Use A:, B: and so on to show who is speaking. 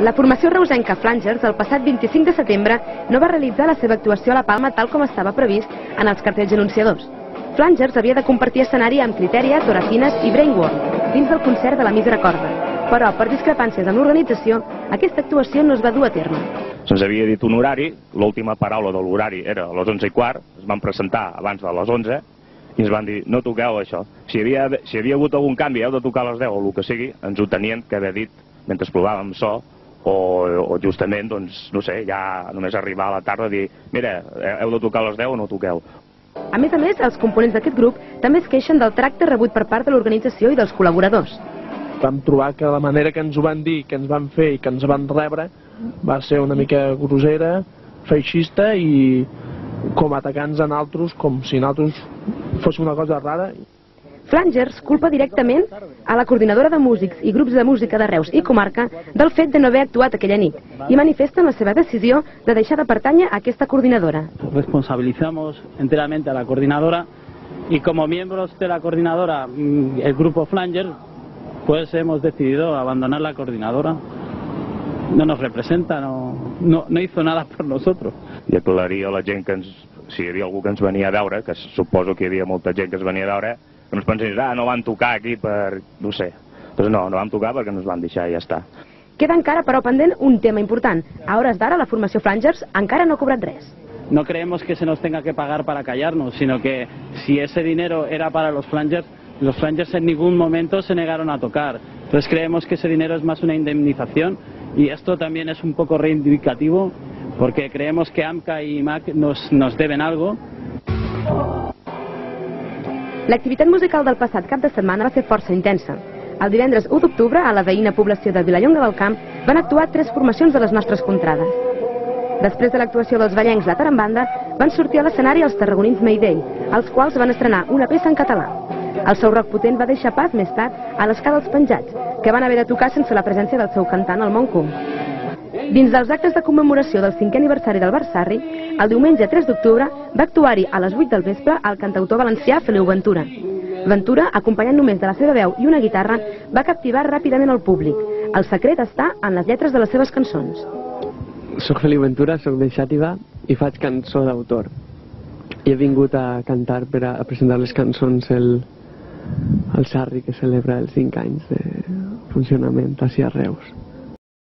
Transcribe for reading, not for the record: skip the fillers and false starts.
A: La formació reusenca Flangers el passat 25 de setembre no va realitzar la seva actuació a la Palma tal com estava previst en els cartells anunciadors. Flangers havia de compartir escenari amb Criteria, Torafines i Brainworm dins del concert de la mísera corda, però per discrepàncies en l'organització aquesta actuació no es va dur a terme.
B: Se'ns havia dit un horari, l'última paraula de l'horari era a les 11:15, es van presentar abans de les 11 i ens van dir no toqueu això. Si hi havia hagut algun canvi, heu de tocar a les 10 o el que sigui, ens ho tenien que haver dit mentre provàvem so o justament, doncs, no sé, ja només arribar a la tarda i dir mira, heu de tocar a les 10 o no toqueu.
A: A més, els components d'aquest grup també es queixen del tracte rebut per part de l'organització i dels col·laboradors.
C: Vam trobar que la manera que ens ho van dir, que ens van fer i que ens van rebre va ser una mica grossera, feixista i com atacant-nos a nosaltres, com si nosaltres fos una cosa rara.
A: Flangers culpa directament a la coordinadora de músics i grups de música de Reus i comarca del fet de no haver actuat aquella nit i manifesten la seva decisió de deixar de pertànyer a aquesta coordinadora.
D: Responsabilizamos enteramente a la coordinadora y como miembros de la coordinadora, el grupo Flangers, pues hemos decidido abandonar la coordinadora. No nos representa, no hizo nada por nosotros.
B: I aclararia a la gent que si hi havia algú que ens venia a veure, que suposo que hi havia molta gent que ens venia a veure, que no es pensés, no van tocar aquí per... no sé. Doncs no vam tocar perquè no ens van deixar i ja està.
A: Queda encara, però, pendent un tema important. A hores d'ara, la formació Flangers encara no ha cobrat res.
D: No creemos que se nos tenga que pagar para callarnos, sino que si ese dinero era para los Flangers en ningún momento se negaron a tocar. Entonces creemos que ese dinero es más una indemnización y esto también es un poco reivindicativo porque creemos que AMCA y MAC nos deben algo.
A: L'activitat musical del passat cap de setmana va ser força intensa. El divendres 1 d'octubre, a la veïna població de Vilallonga del Camp, van actuar 3 formacions de les nostres contrades. Després de l'actuació dels vallencs La Tarambanda, van sortir a l'escenari els tarragonins Mayday, els quals van estrenar una peça en català. El seu rock potent va deixar pas més tard a l'Esca dels Penjats, que van haver de tocar sense la presència del seu cantant, el Monco. Dins dels actes de commemoració del 5è aniversari del Barsarri, el diumenge 3 d'octubre va actuar-hi a les 8 del vespre el cantautor valencià Feliu Ventura. Ventura, acompanyant només de la seva veu i una guitarra, va captivar ràpidament el públic. El secret està en les lletres de les seves cançons.
E: Soc Feliu Ventura, soc de Xàtiva i faig cançó d'autor. I he vingut a cantar per a presentar les cançons al Sarri, que celebra els 5 anys de funcionament així a Reus.